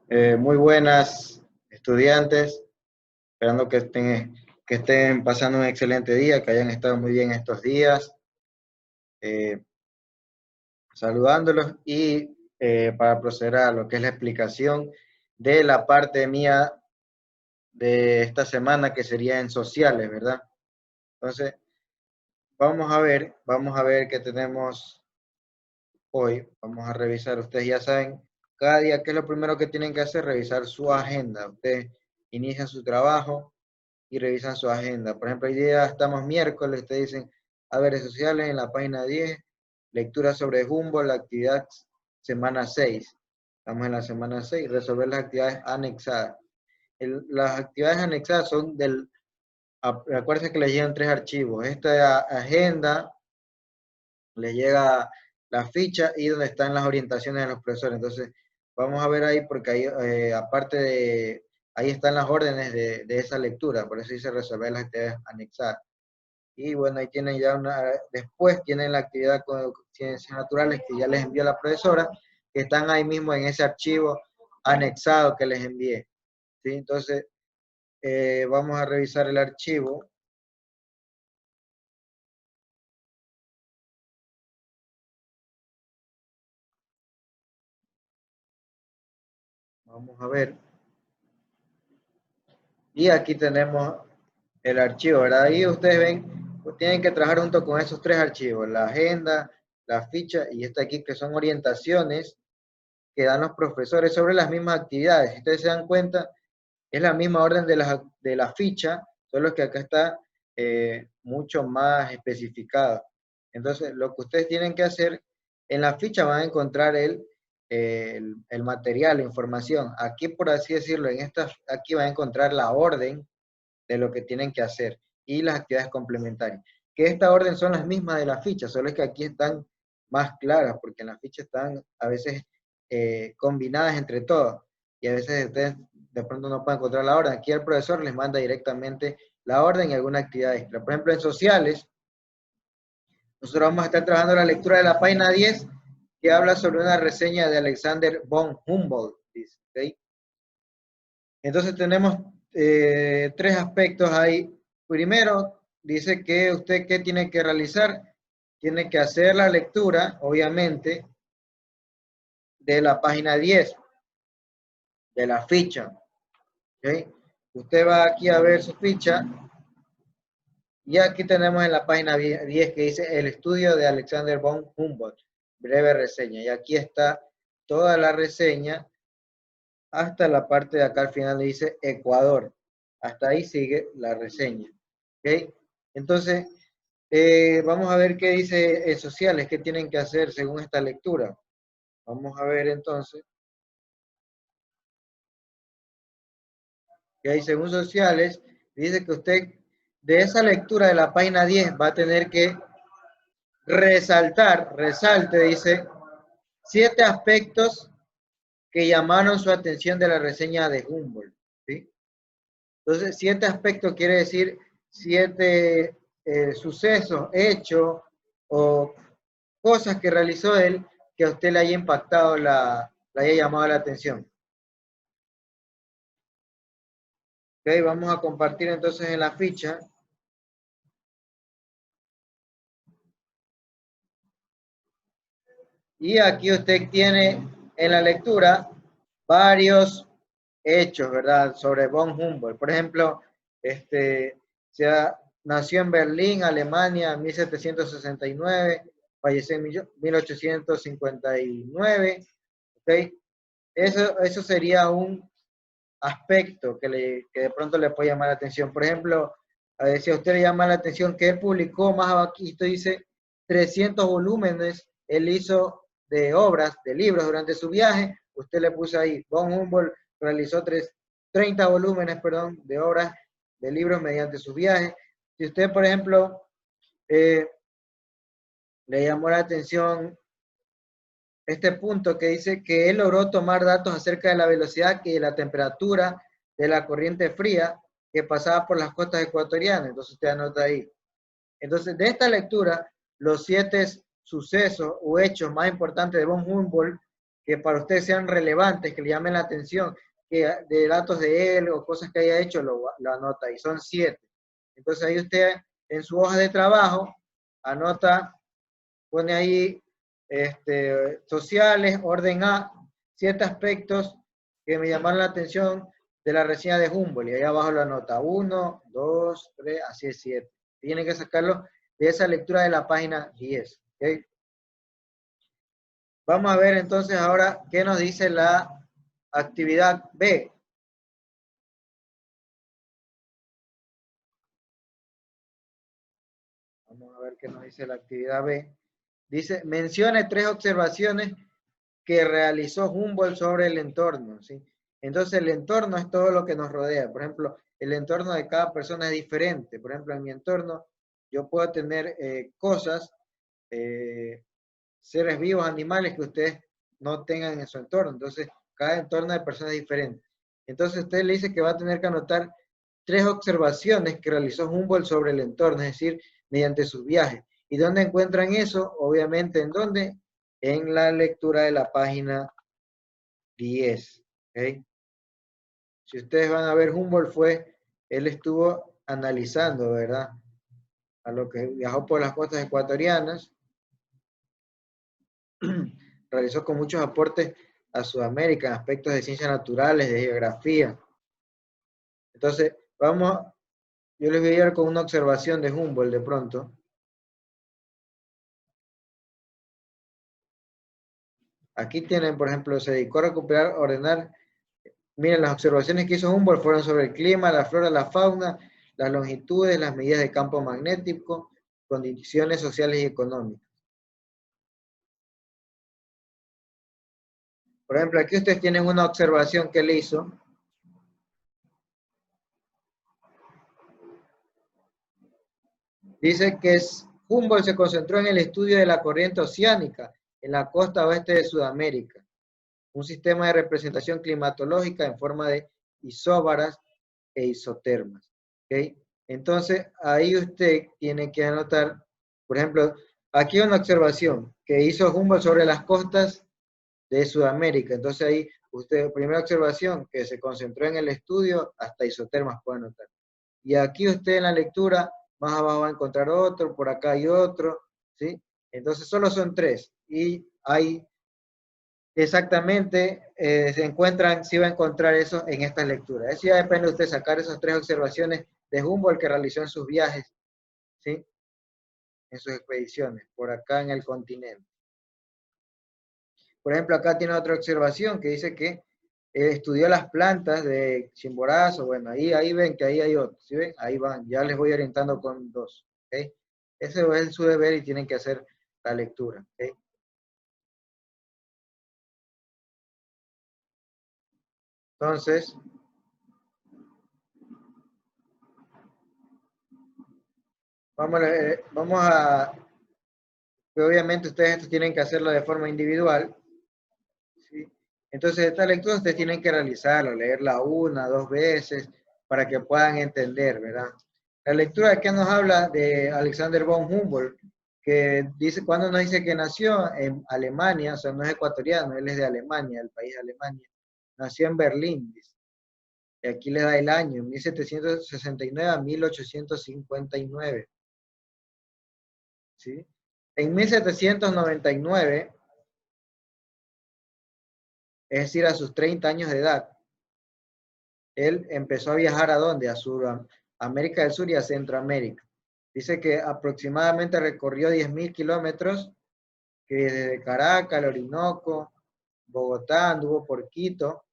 Muy buenas estudiantes, esperando que estén pasando un excelente día, que hayan estado muy bien estos días, eh, saludándolos y para proceder a lo que es la explicación de la parte mía de esta semana que sería en sociales, ¿verdad? Entonces, vamos a ver qué tenemos hoy. Vamos a revisar, ustedes ya saben, cada día qué es lo primero que tienen que hacer, revisar su agenda. Ustedes inician su trabajo y revisan su agenda. Por ejemplo, hoy día estamos miércoles, te dicen, a ver, redes sociales en la página 10, lectura sobre Humboldt, la actividad semana 6. Estamos en la semana 6, resolver las actividades anexadas. Las actividades anexadas son acuérdense que les llegan 3 archivos. Esta agenda, les llega la ficha y donde están las orientaciones de los profesores. Entonces, vamos a ver ahí porque ahí, aparte de, ahí están las órdenes de esa lectura, por eso dice resolver las actividades anexadas. Y bueno, ahí tienen ya después tienen la actividad con ciencias naturales que ya les envió la profesora, que están ahí mismo en ese archivo anexado que les envié. ¿Sí? Entonces, vamos a revisar el archivo. Vamos a ver. Y aquí tenemos el archivo, ¿verdad? Ahí ustedes ven, pues tienen que trabajar junto con esos 3 archivos, la agenda, la ficha y esta aquí que son orientaciones que dan los profesores sobre las mismas actividades. Si ustedes se dan cuenta, es la misma orden de la ficha, solo que acá está mucho más especificado. Entonces, lo que ustedes tienen que hacer, en la ficha van a encontrar el material, la información. Aquí, por así decirlo, aquí van a encontrar la orden de lo que tienen que hacer y las actividades complementarias. Que esta orden son las mismas de la ficha, solo es que aquí están más claras, porque en la ficha están a veces combinadas entre todas, y a veces ustedes de pronto no pueden encontrar la orden. Aquí el profesor les manda directamente la orden y alguna actividad extra. Por ejemplo, en sociales, nosotros vamos a estar trabajando la lectura de la página 10, que habla sobre una reseña de Alexander von Humboldt. ¿Okay? Entonces tenemos 3 aspectos ahí. Primero, dice que usted qué tiene que realizar. Tiene que hacer la lectura, obviamente, de la página 10, de la ficha. ¿Okay? Usted va aquí a ver su ficha y aquí tenemos en la página 10 que dice el estudio de Alexander von Humboldt, breve reseña. Y aquí está toda la reseña hasta la parte de acá al final dice Ecuador. Hasta ahí sigue la reseña. ¿Okay? Entonces, vamos a ver qué dice sociales, qué tienen que hacer según esta lectura. Vamos a ver entonces. Que hay según sociales, dice que usted de esa lectura de la página 10 va a tener que resalte, dice, 7 aspectos que llamaron su atención de la reseña de Humboldt. ¿Sí? Entonces, 7 aspectos quiere decir 7 sucesos, hechos o cosas que realizó él que a usted le haya impactado, le haya llamado la atención. Ok, vamos a compartir entonces en la ficha. Y aquí usted tiene en la lectura varios hechos, ¿verdad? Sobre von Humboldt. Por ejemplo, nació en Berlín, Alemania, en 1769, falleció en 1859, ¿ok? Eso sería un aspecto que de pronto le puede llamar la atención. Por ejemplo, si a usted le llama la atención que él publicó más abajito, dice 300 volúmenes, él hizo de obras, de libros durante su viaje, usted le puso ahí, von Humboldt realizó 30 volúmenes, perdón, de obras, de libros mediante su viaje. Si usted, por ejemplo, le llamó la atención este punto que dice que él logró tomar datos acerca de la velocidad y de la temperatura de la corriente fría que pasaba por las costas ecuatorianas. Entonces usted anota ahí. Entonces, de esta lectura, los 7 sucesos o hechos más importantes de von Humboldt que para ustedes sean relevantes, que le llamen la atención, que de datos de él o cosas que haya hecho, lo anota, y son 7. Entonces ahí usted en su hoja de trabajo anota, pone ahí sociales, orden A, 7 aspectos que me llamaron la atención de la reseña de Humboldt, y ahí abajo lo anota 1, 2, 3, así es 7. Tienen que sacarlo de esa lectura de la página 10. ¿Okay? Vamos a ver entonces ahora qué nos dice la actividad B. Vamos a ver qué nos dice la actividad B. Dice, mencione 3 observaciones que realizó Humboldt sobre el entorno, ¿sí? Entonces el entorno es todo lo que nos rodea. Por ejemplo, el entorno de cada persona es diferente. Por ejemplo, en mi entorno yo puedo tener cosas, seres vivos, animales que ustedes no tengan en su entorno. Entonces, cada entorno de personas es diferente. Entonces, usted le dice que va a tener que anotar 3 observaciones que realizó Humboldt sobre el entorno, es decir, mediante sus viajes. ¿Y dónde encuentran eso? Obviamente, ¿en dónde? En la lectura de la página 10. ¿Okay? Si ustedes van a ver, Humboldt él estuvo analizando, ¿verdad? A lo que viajó por las costas ecuatorianas, realizó con muchos aportes a Sudamérica en aspectos de ciencias naturales, de geografía. Entonces, yo les voy a ir con una observación de Humboldt de pronto. Aquí tienen, por ejemplo, se dedicó a recuperar, ordenar. Miren, las observaciones que hizo Humboldt fueron sobre el clima, la flora, la fauna, las longitudes, las medidas de campo magnético, condiciones sociales y económicas. Por ejemplo, aquí ustedes tienen una observación que él hizo. Dice que Humboldt se concentró en el estudio de la corriente oceánica en la costa oeste de Sudamérica, un sistema de representación climatológica en forma de isóbaras e isotermas. ¿Okay? Entonces, ahí usted tiene que anotar, por ejemplo, aquí una observación que hizo Humboldt sobre las costas de Sudamérica. Entonces ahí usted, primera observación, que se concentró en el estudio, hasta isotermas puede anotar. Y aquí usted en la lectura, más abajo va a encontrar otro, por acá hay otro, ¿sí? Entonces solo son 3. Y hay exactamente, se encuentran, sí va a encontrar eso en estas lecturas. Eso ya depende de usted sacar esas 3 observaciones de Humboldt que realizó en sus viajes, ¿sí? En sus expediciones, por acá en el continente. Por ejemplo, acá tiene otra observación que dice que estudió las plantas de Chimborazo. Bueno, ahí ven que ahí hay otro, ¿sí ven? Ahí van, ya les voy orientando con 2, ¿ok? Ese es su deber y tienen que hacer la lectura, ¿ok? Entonces, vamos a obviamente ustedes esto tienen que hacerlo de forma individual, ¿sí? Entonces, esta lectura ustedes tienen que realizarla, leerla 1, 2 veces, para que puedan entender, ¿verdad? La lectura de que nos habla de Alexander von Humboldt, que dice, cuando nos dice que nació en Alemania, o sea, no es ecuatoriano, él es de Alemania, el país de Alemania, nació en Berlín, dice. Y aquí le da el año, 1769 a 1859, ¿sí? En 1799, es decir, a sus 30 años de edad, él empezó a viajar ¿a dónde? A América del Sur y a Centroamérica. Dice que aproximadamente recorrió 10.000 kilómetros, que desde Caracas, el Orinoco, Bogotá, anduvo por Quito,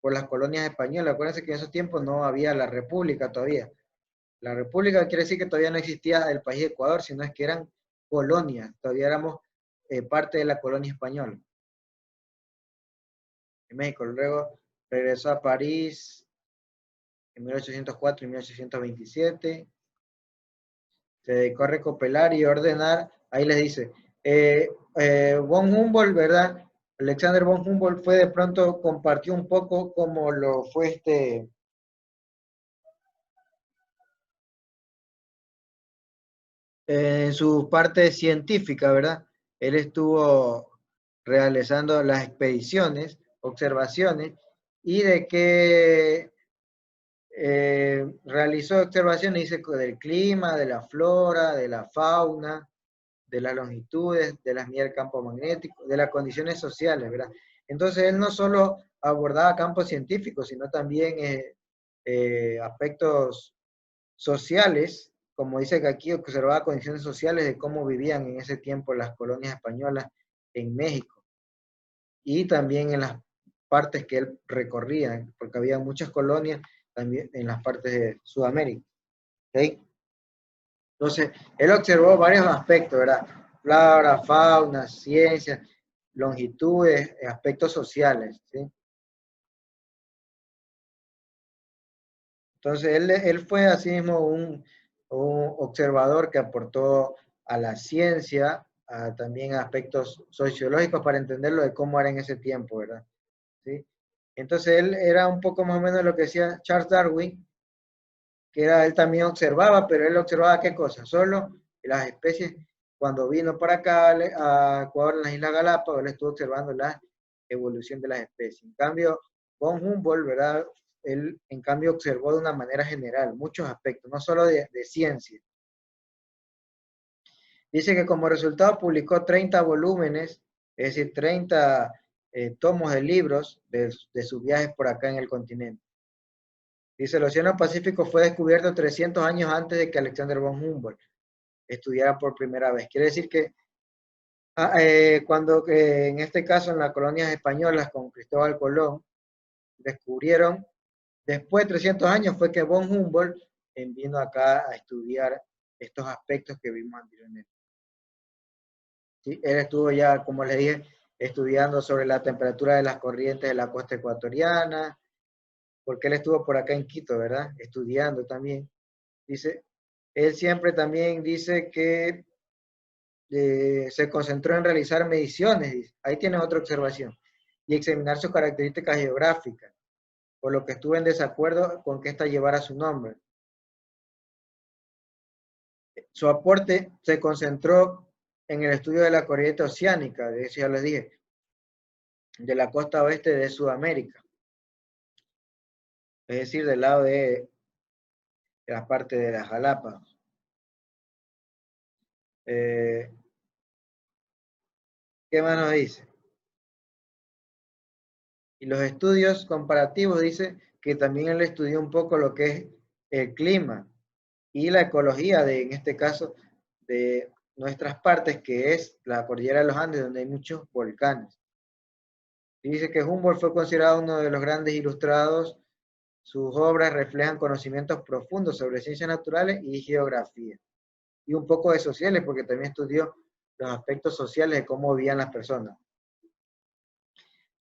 por las colonias españolas. Acuérdense que en esos tiempos no había la República todavía. La República quiere decir que todavía no existía el país de Ecuador, sino es que eran colonias, todavía éramos parte de la colonia española en México. Luego regresó a París en 1804 y 1827. Se dedicó a recopilar y ordenar, ahí les dice, von Humboldt, ¿verdad? Alexander von Humboldt fue de pronto, compartió un poco como lo fue en su parte científica, ¿verdad? Él estuvo realizando las expediciones, observaciones, y de que realizó observaciones, dice, del clima, de la flora, de la fauna, de las longitudes, de las medidas del campo magnético, de las condiciones sociales, ¿verdad? Entonces él no solo abordaba campos científicos, sino también aspectos sociales, como dice que aquí observaba condiciones sociales de cómo vivían en ese tiempo las colonias españolas en México y también en las partes que él recorría, porque había muchas colonias también en las partes de Sudamérica. ¿Okay? Entonces, él observó varios aspectos, ¿verdad? Flora, fauna, ciencias, longitudes, aspectos sociales, ¿sí? Entonces, él fue asimismo un observador que aportó a la ciencia, también a aspectos sociológicos para entenderlo de cómo era en ese tiempo, ¿verdad? ¿Sí? Entonces, él era un poco más o menos lo que decía Charles Darwin, que era, él también observaba, pero él observaba qué cosa, solo las especies, cuando vino para acá a Ecuador, en las Islas Galápagos, él estuvo observando la evolución de las especies. En cambio, von Humboldt, ¿verdad? Él, en cambio, observó de una manera general muchos aspectos, no solo de ciencia. Dice que como resultado publicó 30 volúmenes, es decir, 30 tomos de libros de sus viajes por acá en el continente. Dice, el Océano Pacífico fue descubierto 300 años antes de que Alexander von Humboldt estudiara por primera vez. Quiere decir que cuando en este caso en las colonias españolas con Cristóbal Colón descubrieron, después de 300 años fue que von Humboldt vino acá a estudiar estos aspectos que vimos anteriormente. ¿Sí? Él estuvo ya, como les dije, estudiando sobre la temperatura de las corrientes de la costa ecuatoriana, porque él estuvo por acá en Quito, ¿verdad? Estudiando también. Dice, él siempre también dice que se concentró en realizar mediciones, dice. Ahí tiene otra observación, y examinar sus características geográficas, por lo que estuve en desacuerdo con que ésta llevara su nombre. Su aporte se concentró en el estudio de la corriente oceánica, de eso ya les dije, de la costa oeste de Sudamérica, es decir, del lado de la parte de las Galápagos. ¿Qué más nos dice? Y los estudios comparativos dice que también él estudió un poco lo que es el clima y la ecología de, en este caso, de nuestras partes, que es la cordillera de los Andes, donde hay muchos volcanes. Y dice que Humboldt fue considerado uno de los grandes ilustrados. Sus obras reflejan conocimientos profundos sobre ciencias naturales y geografía. Y un poco de sociales, porque también estudió los aspectos sociales de cómo vivían las personas.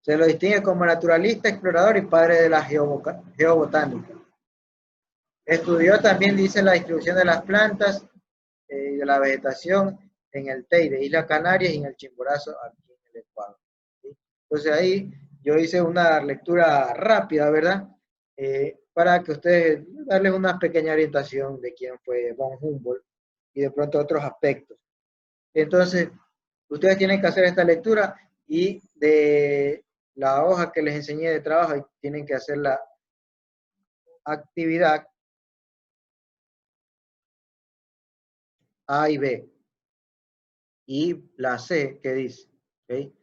Se lo distingue como naturalista, explorador y padre de la geobotánica. Estudió también, dice, la distribución de las plantas y de la vegetación en el Teide, Isla Canarias y en el Chimborazo, aquí en el Ecuador. ¿Sí? Entonces ahí yo hice una lectura rápida, ¿verdad? Para que ustedes, darles una pequeña orientación de quién fue von Humboldt y de pronto otros aspectos. Entonces, ustedes tienen que hacer esta lectura y de la hoja que les enseñé de trabajo, tienen que hacer la actividad A y B. Y la C, ¿qué dice? ¿Okay?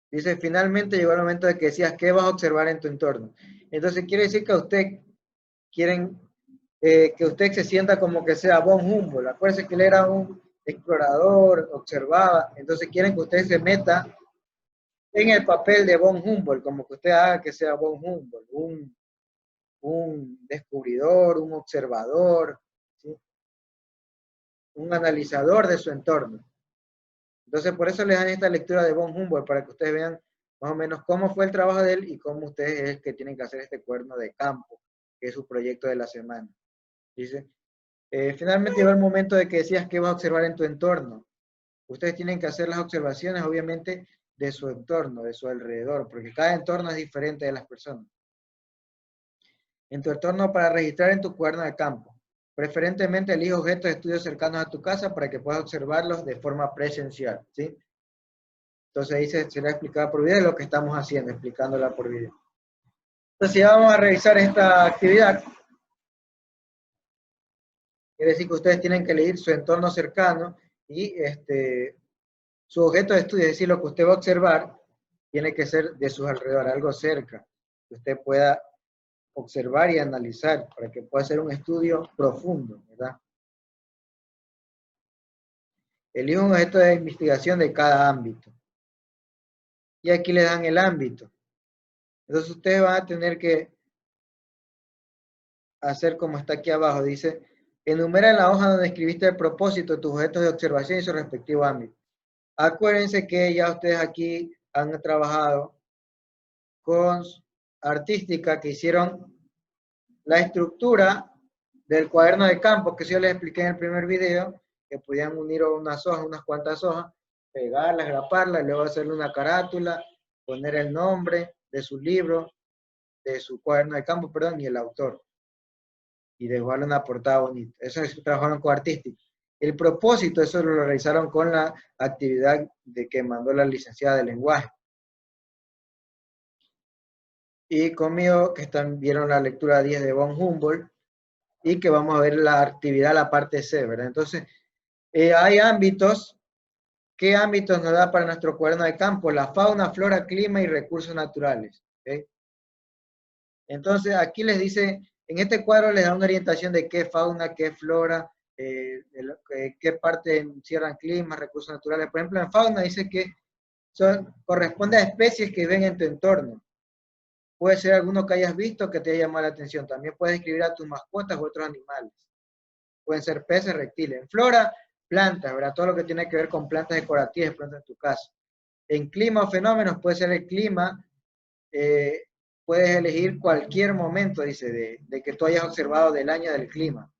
Dice, finalmente llegó el momento de que decías, ¿qué vas a observar en tu entorno? Entonces quiere decir que quieren que usted se sienta como que sea von Humboldt. Acuérdense que él era un explorador, observaba. Entonces quieren que usted se meta en el papel de von Humboldt, como que usted haga que sea von Humboldt, un descubridor, un observador, ¿sí? Un analizador de su entorno. Entonces, por eso les dan esta lectura de von Humboldt, para que ustedes vean más o menos cómo fue el trabajo de él y cómo ustedes es el que tienen que hacer este cuaderno de campo, que es su proyecto de la semana. Dice, finalmente llegó el momento de que decías qué vas a observar en tu entorno. Ustedes tienen que hacer las observaciones, obviamente, de su entorno, de su alrededor, porque cada entorno es diferente de las personas. En tu entorno para registrar en tu cuaderno de campo. Preferentemente elige objetos de estudio cercanos a tu casa para que puedas observarlos de forma presencial, ¿sí? Entonces ahí se le ha explicado por video lo que estamos haciendo, explicándola por video. Entonces ya vamos a revisar esta actividad. Quiere decir que ustedes tienen que elegir su entorno cercano y su objeto de estudio, es decir, lo que usted va a observar, tiene que ser de sus alrededores, algo cerca, que usted pueda observar y analizar para que pueda hacer un estudio profundo, ¿verdad? Elija un objeto de investigación de cada ámbito. Y aquí le dan el ámbito. Entonces ustedes van a tener que hacer como está aquí abajo. Dice, enumera en la hoja donde escribiste el propósito de tus objetos de observación y su respectivo ámbito. Acuérdense que ya ustedes aquí han trabajado con artística que hicieron la estructura del cuaderno de campo, que yo les expliqué en el primer video, que podían unir unas hojas, unas cuantas hojas, pegarlas, graparlas, luego hacerle una carátula, poner el nombre de su libro, de su cuaderno de campo, perdón, y el autor. Y dejarle una portada bonita. Eso es, trabajaron con artística. El propósito, eso lo realizaron con la actividad de que mandó la licenciada de lenguaje. Y conmigo, que vieron la lectura 10 de von Humboldt, y que vamos a ver la actividad, la parte C, ¿verdad? Entonces, hay ámbitos. ¿Qué ámbitos nos da para nuestro cuaderno de campo? La fauna, flora, clima y recursos naturales. ¿Okay? Entonces, aquí les dice, en este cuadro les da una orientación de qué fauna, qué flora, qué parte encierran clima, recursos naturales. Por ejemplo, en fauna dice que corresponde a especies que ven en tu entorno. Puede ser alguno que hayas visto que te haya llamado la atención. También puedes escribir a tus mascotas u otros animales. Pueden ser peces, reptiles. En flora, plantas, ¿verdad? Todo lo que tiene que ver con plantas decorativas, plantas en tu casa. En clima o fenómenos puede ser el clima. Puedes elegir cualquier momento, dice, de que tú hayas observado del año del clima.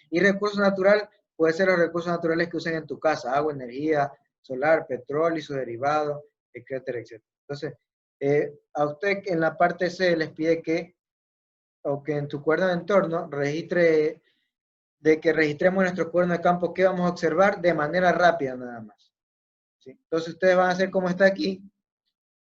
Y recurso natural puede ser los recursos naturales que usen en tu casa, agua, energía solar, petróleo y sus derivados, etcétera, etcétera. Entonces, a usted en la parte C les pide que, o que en tu cuaderno de entorno, registremos nuestro cuaderno de campo que vamos a observar de manera rápida nada más. ¿Sí? Entonces ustedes van a hacer como está aquí,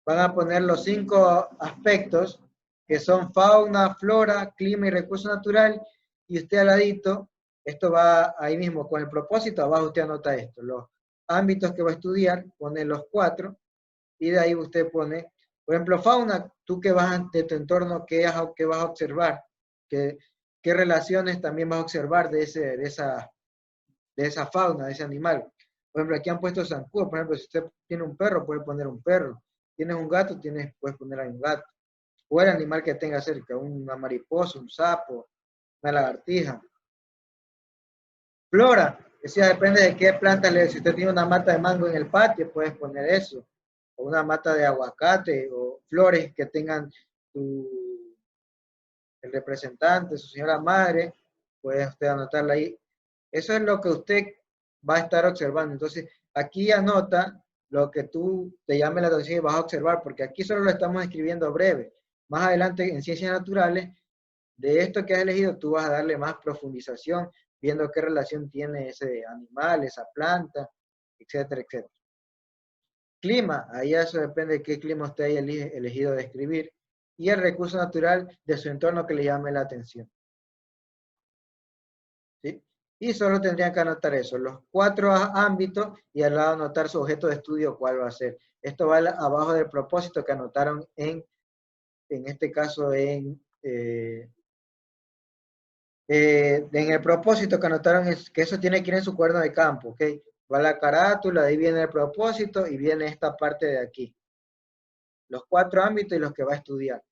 van a poner los 5 aspectos que son fauna, flora, clima y recurso natural, y usted al ladito, esto va ahí mismo con el propósito, abajo usted anota esto, los ámbitos que va a estudiar, pone los 4, y de ahí usted pone, por ejemplo, fauna, tú que vas de tu entorno, ¿qué vas a observar? ¿Qué relaciones también vas a observar de esa fauna, de ese animal? Por ejemplo, aquí han puesto zancudo, por ejemplo, si usted tiene un perro, puede poner un perro. Tienes un gato, puedes poner ahí un gato. O el animal que tenga cerca, una mariposa, un sapo, una lagartija. Flora, eso ya depende de qué plantas si usted tiene una mata de mango en el patio, puedes poner eso. O una mata de aguacate, o flores que tengan el representante, su señora madre, puede usted anotarla ahí. Eso es lo que usted va a estar observando. Entonces, aquí anota lo que tú te llame la atención y vas a observar, porque aquí solo lo estamos escribiendo breve. Más adelante, en ciencias naturales, de esto que has elegido, tú vas a darle más profundización, viendo qué relación tiene ese animal, esa planta, etcétera, etcétera. Clima, ahí eso depende de qué clima usted haya elegido describir, y el recurso natural de su entorno que le llame la atención. ¿Sí? Y solo tendrían que anotar eso, los 4 ámbitos, y al lado anotar su objeto de estudio, cuál va a ser. Esto va abajo del propósito que anotaron en este caso, en el propósito que anotaron, es que eso tiene que ir en su cuaderno de campo, ¿ok? Va la carátula, ahí viene el propósito y viene esta parte de aquí. Los 4 ámbitos y los que va a estudiar.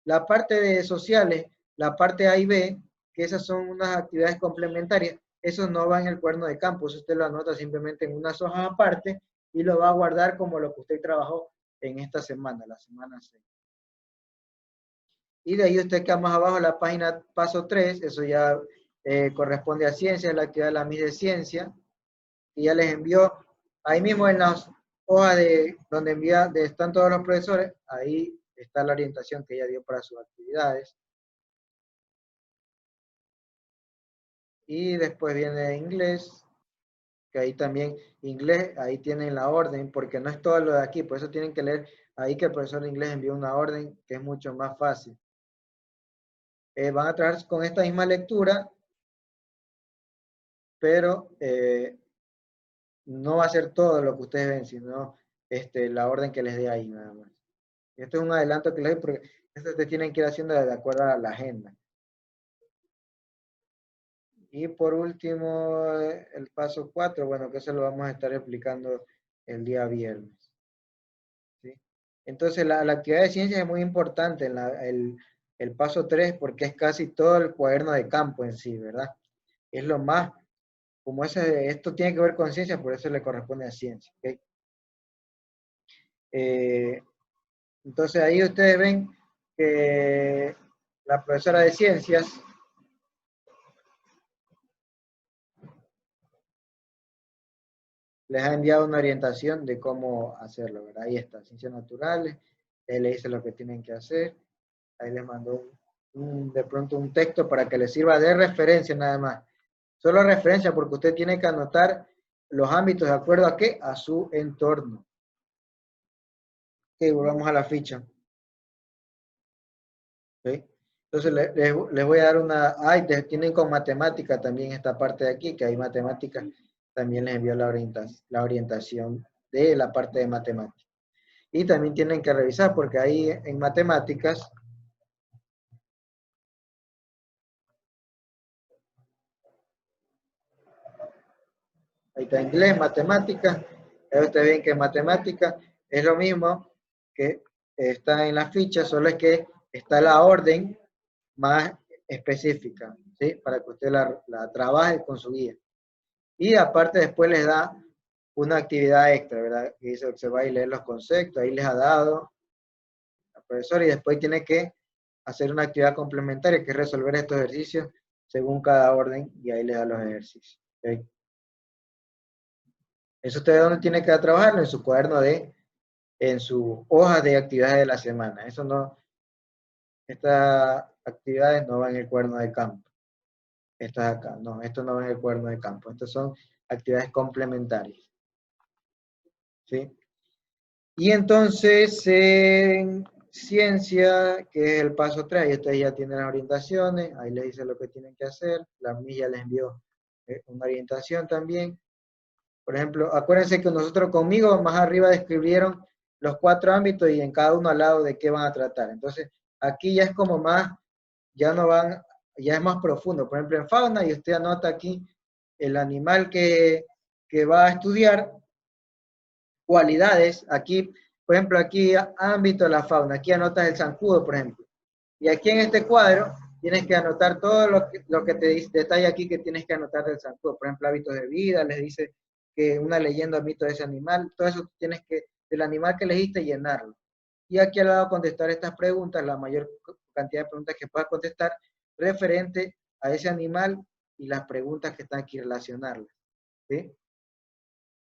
La parte de sociales, la parte A y B, que esas son unas actividades complementarias, eso no va en el cuaderno de campo, eso usted lo anota simplemente en unas hojas aparte y lo va a guardar como lo que usted trabajó en esta semana, la semana 6. Y de ahí usted queda más abajo la página paso 3, eso ya corresponde a ciencia, la actividad de la MIS de ciencia, y ya les envió ahí mismo en las hojas donde están todos los profesores, ahí está la orientación que ella dio para sus actividades. Y después viene inglés, que ahí también inglés, ahí tienen la orden, porque no es todo lo de aquí, por eso tienen que leer ahí que el profesor de inglés envió una orden que es mucho más fácil. Van a trabajar con esta misma lectura, pero no va a ser todo lo que ustedes ven, sino la orden que les dé ahí nada más. Esto es un adelanto que les doy porque esto se tienen que ir haciendo de acuerdo a la agenda. Y por último, el paso 4, bueno, que eso lo vamos a estar explicando el día viernes. ¿Sí? Entonces, la actividad de ciencias es muy importante, el paso 3, porque es casi todo el cuaderno de campo en sí, ¿verdad? Es lo más, como esto tiene que ver con ciencia, por eso le corresponde a ciencia. ¿Okay? Entonces, ahí ustedes ven que la profesora de ciencias les ha enviado una orientación de cómo hacerlo, ¿verdad? Ahí está, ciencias naturales, él le dice lo que tienen que hacer, ahí les mandó de pronto un texto para que les sirva de referencia nada más. Solo referencia porque usted tiene que anotar los ámbitos de acuerdo a qué, a su entorno. Ok, volvamos a la ficha. ¿Okay? Entonces les voy a dar una, tienen con matemática también esta parte de aquí, que hay matemáticas, también les envió la orientación de la parte de matemáticas. Y también tienen que revisar porque ahí en matemáticas, ahí está inglés, matemáticas, ustedes ven que matemáticas es lo mismo que está en la ficha, solo es que está la orden más específica, ¿sí? Para que usted la trabaje con su guía. Y aparte después les da una actividad extra, ¿verdad? Que dice que se va a leer los conceptos, ahí les ha dado la profesora y después tiene que hacer una actividad complementaria que es resolver estos ejercicios según cada orden y ahí les da los ejercicios. ¿Okay? Eso usted dónde tiene que trabajarlo, en su cuaderno en su hoja de actividades de la semana. Eso no, estas actividades no van en el cuaderno de campo. Estas acá, no, esto no va en el cuaderno de campo. Estas son actividades complementarias. ¿Sí? Y entonces, en ciencia, que es el paso 3, ahí ustedes ya tienen las orientaciones, ahí les dice lo que tienen que hacer, la milla les envió una orientación también. Por ejemplo, acuérdense que nosotros conmigo más arriba describieron los 4 ámbitos y en cada uno al lado de qué van a tratar. Entonces, aquí ya es como más, ya no van, ya es más profundo. Por ejemplo, en fauna, y usted anota aquí el animal que va a estudiar, cualidades, aquí, por ejemplo, aquí ámbito de la fauna, aquí anotas el zancudo, por ejemplo. Y aquí en este cuadro tienes que anotar todo lo que te dice, detalle aquí que tienes que anotar del zancudo. Por ejemplo, hábitos de vida, les dice que una leyenda o mito de ese animal, todo eso tienes que, del animal que elegiste, llenarlo. Y aquí al lado contestar estas preguntas, la mayor cantidad de preguntas que puedas contestar referente a ese animal y las preguntas que están aquí relacionarlas. ¿Sí?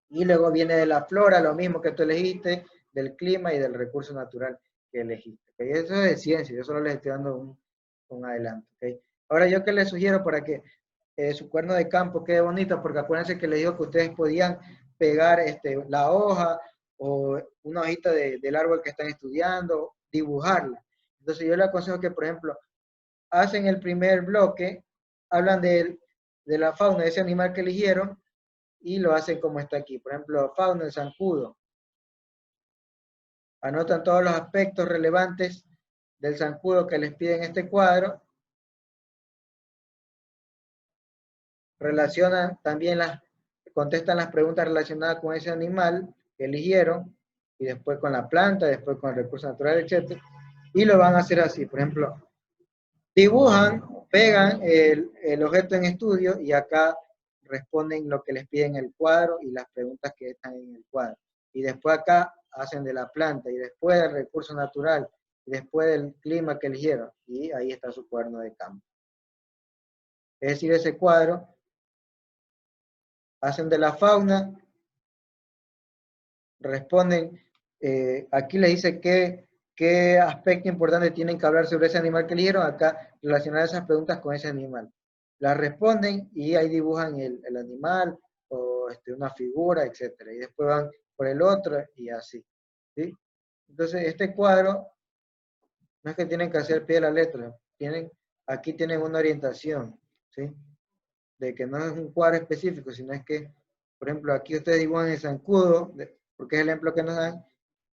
Y luego viene de la flora, lo mismo que tú elegiste, del clima y del recurso natural que elegiste. ¿Okay? Eso es de ciencia, yo solo les estoy dando un adelanto. ¿Okay? Ahora, yo que les sugiero para que su cuerno de campo quede bonito, porque acuérdense que les digo que ustedes podían pegar la hoja o una hojita del árbol que están estudiando, dibujarla. Entonces yo les aconsejo que, por ejemplo, hacen el primer bloque, hablan de la fauna de ese animal que eligieron, y lo hacen como está aquí. Por ejemplo, fauna, el zancudo. Anotan todos los aspectos relevantes del zancudo que les piden este cuadro. Relacionan también contestan las preguntas relacionadas con ese animal que eligieron, y después con la planta, después con el recurso natural, etc. Y lo van a hacer así. Por ejemplo, dibujan, pegan el objeto en estudio y acá responden lo que les piden en el cuadro y las preguntas que están en el cuadro. Y después acá hacen de la planta y después del recurso natural y después del clima que eligieron. Y ahí está su cuaderno de campo. Es decir, ese cuadro, hacen de la fauna, responden, aquí les dice qué aspecto importante tienen que hablar sobre ese animal que eligieron, acá relacionar esas preguntas con ese animal. Las responden y ahí dibujan el animal o o una figura, etcétera. Y después van por el otro y así. ¿Sí? Entonces, este cuadro no es que tienen que hacer pie de la letra, aquí tienen una orientación, ¿sí? De que no es un cuadro específico, sino es que, por ejemplo, aquí ustedes dibujan el zancudo, porque es el ejemplo que nos dan,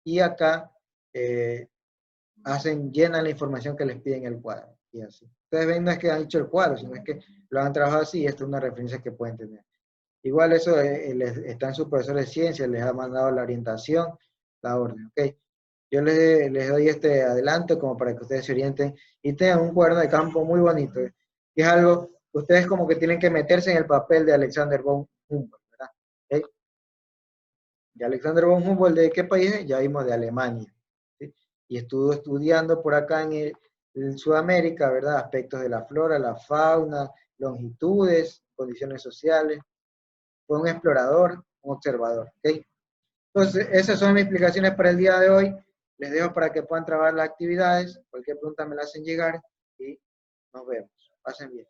y acá llenan la información que les piden el cuadro, y así. Ustedes ven, no es que han hecho el cuadro, sino es que lo han trabajado así, y esta es una referencia que pueden tener. Igual eso está en su profesor de ciencias, les ha mandado la orientación, la orden, ¿ok? Yo les doy este adelanto como para que ustedes se orienten y tengan un cuaderno de campo muy bonito. Y es algo que ustedes como que tienen que meterse en el papel de Alexander von Humboldt, ¿verdad? ¿Okay? Y Alexander von Humboldt, ¿de qué país es? Ya vimos de Alemania. ¿Sí? Y estuvo estudiando por acá en Sudamérica, ¿verdad? Aspectos de la flora, la fauna, longitudes, condiciones sociales. Fue un explorador, un observador. ¿Okay? Entonces, esas son mis explicaciones para el día de hoy. Les dejo para que puedan trabajar las actividades. Cualquier pregunta me la hacen llegar y nos vemos. Pasen bien.